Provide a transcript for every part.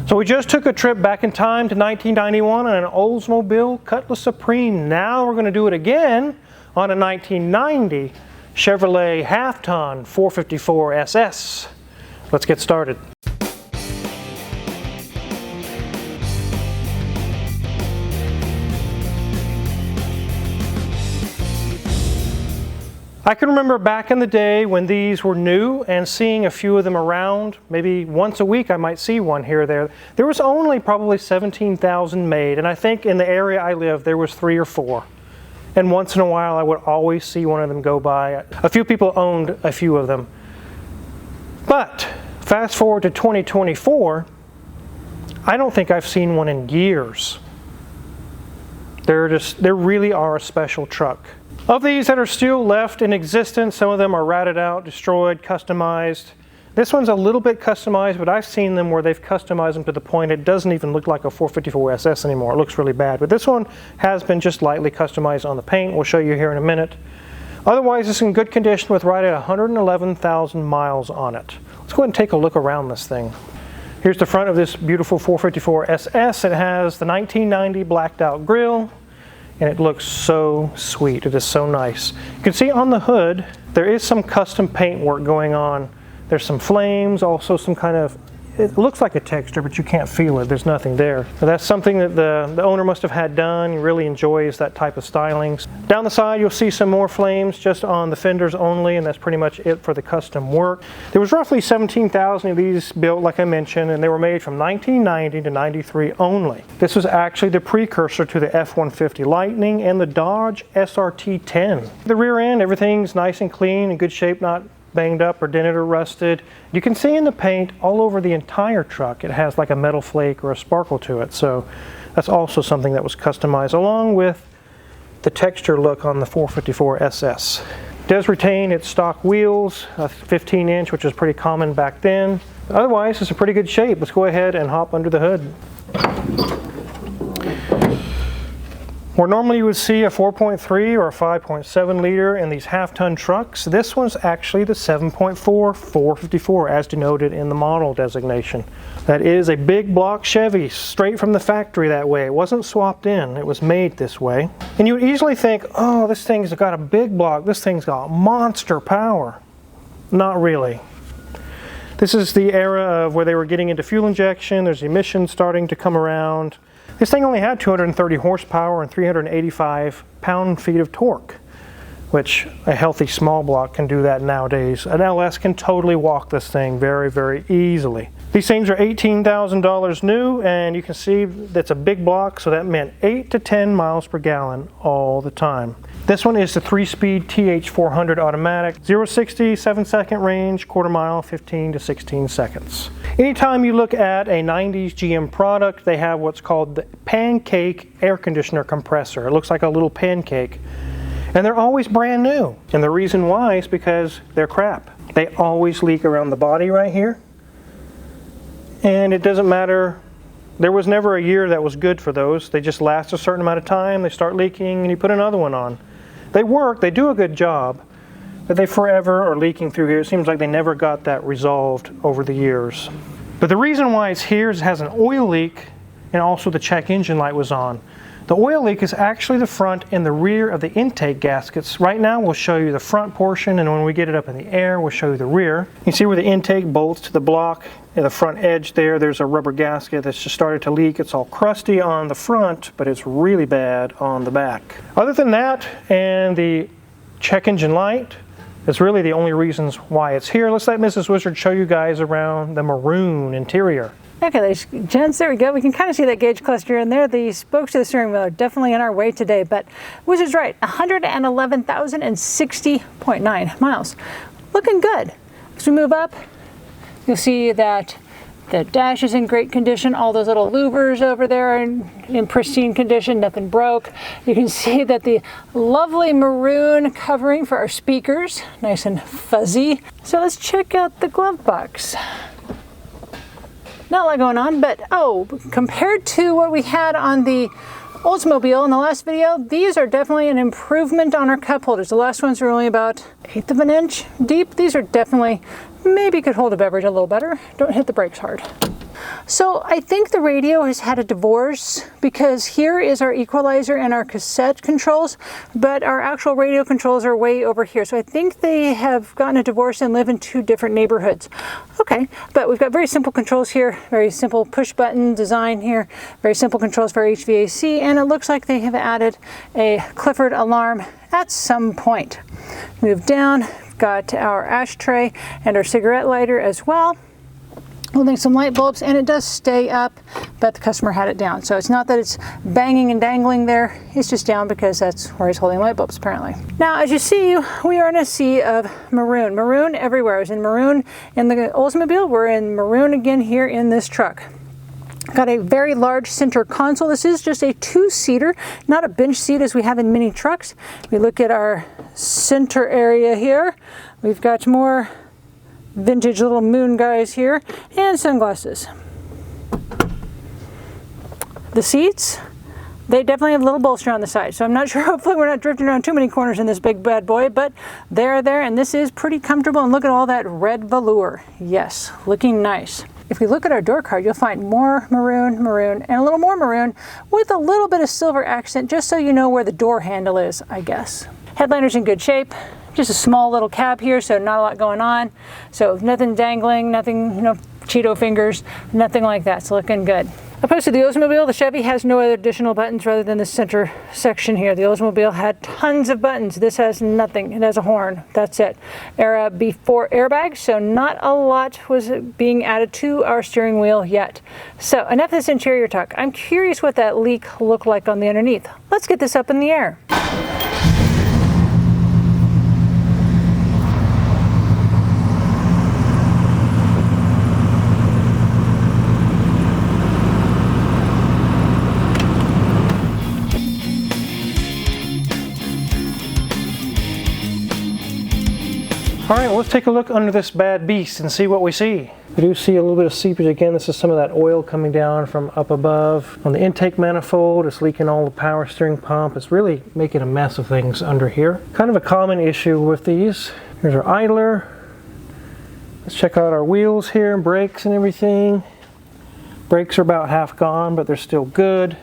So we just took a trip back in time to 1991 on an Oldsmobile Cutlass Supreme. Now we're going to do it again on a 1990 Chevrolet half-ton 454 SS. Let's get started. I can remember back in the day when these were new and seeing a few of them around. Maybe once a week I might see one here or there. There was only probably 17,000 made, and I think in the area I live there was 3 or 4. And once in a while I would always see one of them go by. A few people owned a few of them. But fast forward to 2024, I don't think I've seen one in years. They really are a special truck. Of these that are still left in existence, some of them are ratted out, destroyed, customized. This one's a little bit customized, but I've seen them where they've customized them to the point it doesn't even look like a 454 SS anymore. It looks really bad. But this one has been just lightly customized on the paint. We'll show you here in a minute. Otherwise, it's in good condition with right at 111,000 miles on it. Let's go ahead and take a look around this thing. Here's the front of this beautiful 454 SS. It has the 1990 blacked out grille. And it looks so sweet. It is so nice. You can see on the hood there is some custom paint work going on. There's some flames, also some kind of, it looks like a texture, but you can't feel it. There's nothing there. So that's something that the owner must have had done. He really enjoys that type of stylings. Down the side you'll see some more flames just on the fenders only, and that's pretty much it for the custom work. There was roughly 17,000 of these built, like I mentioned, and they were made from 1990 to 93 only. This was actually the precursor to the F-150 Lightning and the Dodge SRT-10. The rear end, everything's nice and clean, in good shape, not banged up or dented or rusted. You can see in the paint all over the entire truck it has like a metal flake or a sparkle to it, so that's also something that was customized along with the texture look on the 454 SS. It does retain its stock wheels, a 15-inch, which was pretty common back then. Otherwise it's in pretty good shape. Let's go ahead and hop under the hood. Where normally you would see a 4.3 or a 5.7 liter in these half-ton trucks, this one's actually the 7.4 454 as denoted in the model designation. That is a big block Chevy, straight from the factory that way. It wasn't swapped in, it was made this way. And you would easily think, oh, this thing's got a big block, this thing's got monster power. Not really. This is the era of where they were getting into fuel injection, there's emissions starting to come around. This thing only had 230 horsepower and 385 pound-feet of torque, which a healthy small block can do that nowadays. An LS can totally walk this thing very, very easily. These things are $18,000 new, and you can see that's a big block, so that meant 8 to 10 miles per gallon all the time. This one is the 3-speed TH400 automatic, 0-60, 7-second range, quarter mile, 15 to 16 seconds. Anytime you look at a 90s GM product, they have what's called the pancake air conditioner compressor. It looks like a little pancake. And they're always brand new. And the reason why is because they're crap. They always leak around the body right here. And it doesn't matter. There was never a year that was good for those. They just last a certain amount of time, they start leaking, and you put another one on. They work, they do a good job, but they forever are leaking through here. It seems like they never got that resolved over the years. But the reason why it's here is it has an oil leak, and also the check engine light was on. The oil leak is actually the front and the rear of the intake gaskets. Right now we'll show you the front portion, and when we get it up in the air we'll show you the rear. You see where the intake bolts to the block at the front edge there's a rubber gasket that's just started to leak. It's all crusty on the front, but it's really bad on the back. Other than that and the check engine light, it's really the only reasons why it's here. Let's let Mrs. Wizard show you guys around the maroon interior. Okay, ladies and gents, there we go. We can kind of see that gauge cluster in there. The spokes to the steering wheel are definitely in our way today, but Wizard's right, 111,060.9 miles. Looking good. As we move up, you'll see that the dash is in great condition. All those little louvers over there are in pristine condition, nothing broke. You can see that the lovely maroon covering for our speakers, nice and fuzzy. So let's check out the glove box. Not a lot going on, but compared to what we had on the Oldsmobile in the last video, these are definitely an improvement on our cup holders. The last ones were only about 1/8 of an inch deep. These are definitely, maybe could hold a beverage a little better. Don't hit the brakes hard. So I think the radio has had a divorce, because here is our equalizer and our cassette controls, but our actual radio controls are way over here. So I think they have gotten a divorce and live in two different neighborhoods. Okay, but we've got very simple controls here, very simple push button design here, very simple controls for HVAC, and it looks like they have added a Clifford alarm at some point. Move down, got our ashtray and our cigarette lighter as well. Holding some light bulbs, and it does stay up, but the customer had it down. So it's not that it's banging and dangling there, it's just down because that's where he's holding light bulbs apparently. Now, as you see, we are in a sea of maroon. Maroon everywhere. I was in maroon in the Oldsmobile, we're in maroon again here in this truck. Got a very large center console. This is just a two-seater, not a bench seat as we have in many trucks. We look at our center area here. We've got more vintage little moon guys here, and sunglasses. The seats, they definitely have a little bolster on the side, so I'm not sure, hopefully we're not drifting around too many corners in this big bad boy, but they're there, and this is pretty comfortable, and look at all that red velour. Yes, looking nice. If we look at our door card, you'll find more maroon, maroon, and a little more maroon with a little bit of silver accent, just so you know where the door handle is, I guess. Headliner's in good shape. Just a small little cab here, so not a lot going on. So nothing dangling, nothing, Cheeto fingers, nothing like that. It's looking good. Opposed to the Oldsmobile, the Chevy has no other additional buttons rather than the center section here. The Oldsmobile had tons of buttons. This has nothing. It has a horn. That's it. Era before airbags, so not a lot was being added to our steering wheel yet. So enough of this interior talk. I'm curious what that leak looked like on the underneath. Let's get this up in the air. All right, well, let's take a look under this bad beast and see what we see. We do see a little bit of seepage again. This is some of that oil coming down from up above. On the intake manifold, it's leaking all the power steering pump. It's really making a mess of things under here. Kind of a common issue with these. Here's our idler. Let's check out our wheels here and brakes and everything. Brakes are about half gone, but they're still good.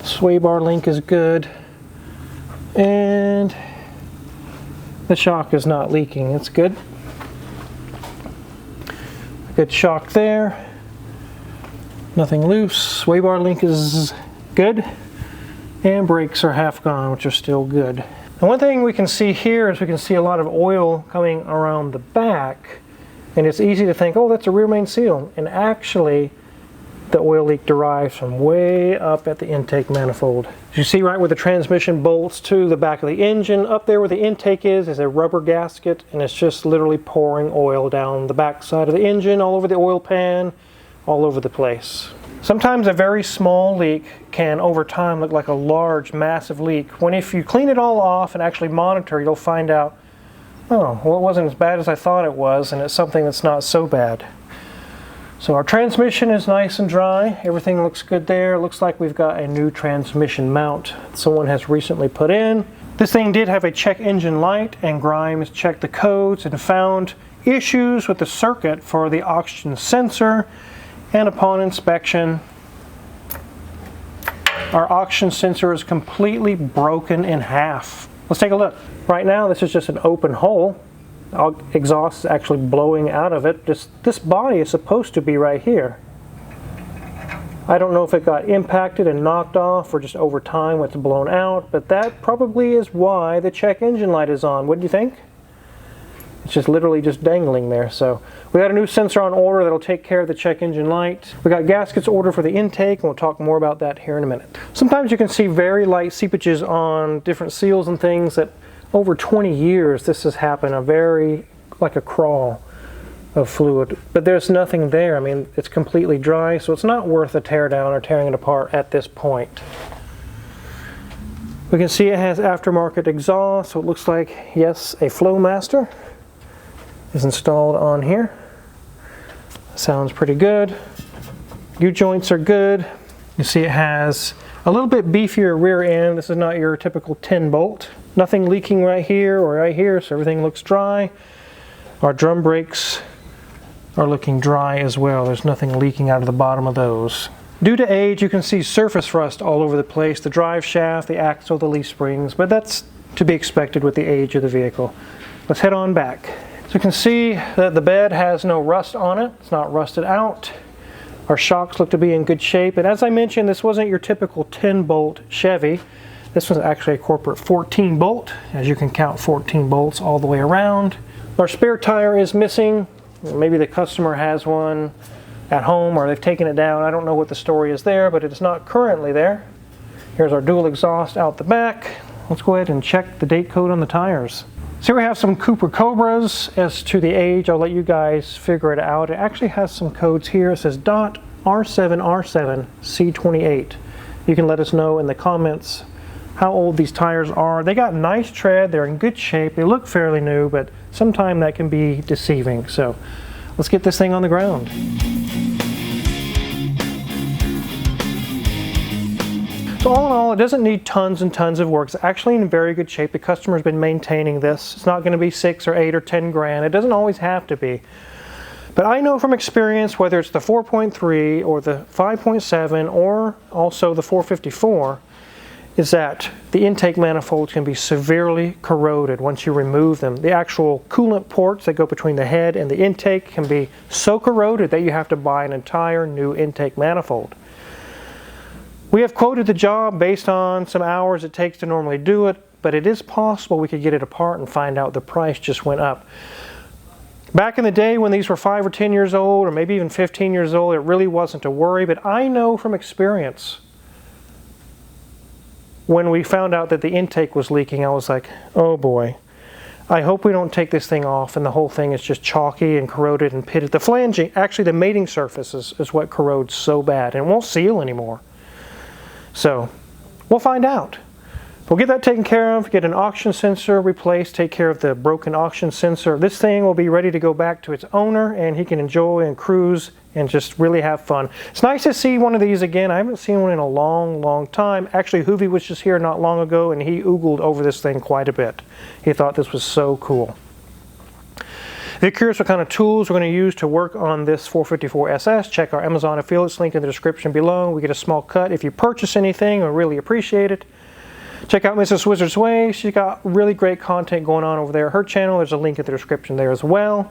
Sway bar link is good. And the shock is not leaking. It's good. Good shock there. Nothing loose. Sway bar link is good. And brakes are half gone, which are still good. And one thing we can see here is we can see a lot of oil coming around the back. And it's easy to think, oh, that's a rear main seal. And actually, the oil leak derives from way up at the intake manifold. As you see right where the transmission bolts to the back of the engine, up there where the intake is a rubber gasket, and it's just literally pouring oil down the back side of the engine, all over the oil pan, all over the place. Sometimes a very small leak can over time look like a large, massive leak, when if you clean it all off and actually monitor, you'll find out, oh, well, it wasn't as bad as I thought it was, and it's something that's not so bad. So our transmission is nice and dry. Everything looks good there. It looks like we've got a new transmission mount someone has recently put in. This thing did have a check engine light, and Grimes checked the codes and found issues with the circuit for the oxygen sensor. And upon inspection, our oxygen sensor is completely broken in half. Let's take a look. Right now, this is just an open hole. Exhaust is actually blowing out of it. This body is supposed to be right here. I don't know if it got impacted and knocked off or just over time it's blown out, but that probably is why the check engine light is on. What do you think? It's just literally just dangling there. So we got a new sensor on order that'll take care of the check engine light. We got gaskets ordered for the intake, and we'll talk more about that here in a minute. Sometimes you can see very light seepages on different seals and things that over 20 years this has happened, like a crawl of fluid, but there's nothing there. I mean, it's completely dry, so it's not worth a tear down or tearing it apart at this point. We can see it has aftermarket exhaust, so it looks like, yes, a Flowmaster is installed on here. Sounds pretty good. U-joints are good. You see it has a little bit beefier rear end. This is not your typical 10 bolt. Nothing leaking right here or right here, so everything looks dry. Our drum brakes are looking dry as well. There's nothing leaking out of the bottom of those. Due to age, you can see surface rust all over the place, the drive shaft, the axle, the leaf springs, but that's to be expected with the age of the vehicle. Let's head on back. So you can see that the bed has no rust on it. It's not rusted out. Our shocks look to be in good shape, and as I mentioned, this wasn't your typical 10-bolt Chevy. This was actually a corporate 14-bolt, as you can count 14 bolts all the way around. Our spare tire is missing. Maybe the customer has one at home or they've taken it down. I don't know what the story is there, but it's not currently there. Here's our dual exhaust out the back. Let's go ahead and check the date code on the tires. So here we have some Cooper Cobras. As to the age, I'll let you guys figure it out. It actually has some codes here. It says .R7R7C28. You can let us know in the comments how old these tires are. They got nice tread, they're in good shape, they look fairly new, but sometimes that can be deceiving. So let's get this thing on the ground. So all in all, it doesn't need tons and tons of work. It's actually in very good shape. The customer's been maintaining this. It's not going to be 6 or 8 or 10 grand. It doesn't always have to be. But I know from experience, whether it's the 4.3 or the 5.7 or also the 454, is that the intake manifolds can be severely corroded once you remove them. The actual coolant ports that go between the head and the intake can be so corroded that you have to buy an entire new intake manifold. We have quoted the job based on some hours it takes to normally do it, but it is possible we could get it apart and find out the price just went up. Back in the day when these were 5 or 10 years old, or maybe even 15 years old, it really wasn't a worry, but I know from experience, when we found out that the intake was leaking, I was like, oh boy, I hope we don't take this thing off and the whole thing is just chalky and corroded and pitted. The flanging, actually the mating surface is what corrodes so bad and it won't seal anymore. So we'll find out. We'll get that taken care of, get an auction sensor replaced, take care of the broken auction sensor. This thing will be ready to go back to its owner and he can enjoy and cruise and just really have fun. It's nice to see one of these again. I haven't seen one in a long time. Actually, Hoovy was just here not long ago and he oogled over this thing quite a bit. He thought this was so cool. If you're curious what kind of tools we're going to use to work on this 454 SS, check our Amazon affiliates link in the description below. We get a small cut if you purchase anything. We really appreciate it. Check out Mrs. Wizard's Way. She's got really great content going on over there. Her channel, there's a link in the description there as well.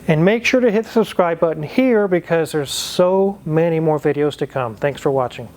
And make sure to hit the subscribe button here because there's so many more videos to come. Thanks for watching.